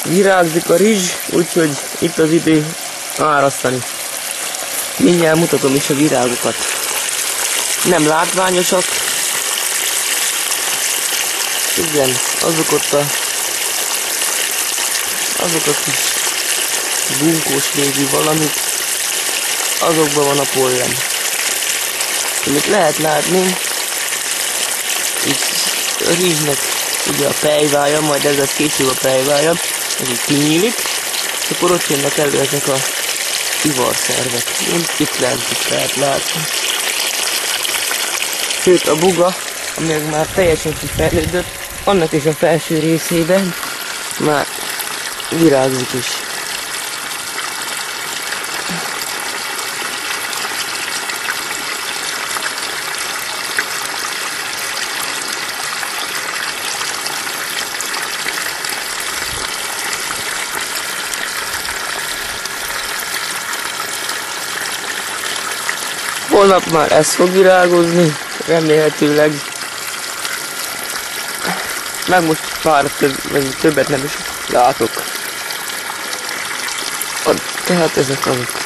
Virágzik a rizs, úgyhogy itt az idő árasztani. Mindjárt mutatom is a virágokat. Nem látványosak. Igen, azok a kis bunkós végű valamik, azokban van a pollen. Amit lehet látni, itt a rizsnek ugye a pejvája, majd ez lesz később a pejvája, ez így kinyílik, és akkor ott jönnek elő ezek a ivarszervek, mint itt lent is lehet látni. Sőt a buga, ami már teljesen kifejlődött, annak is a felső részében már virágzik is. Holnap már ez fog virágozni, remélhetőleg. Meg most pár többet nem is látok. Tehát ezek azok.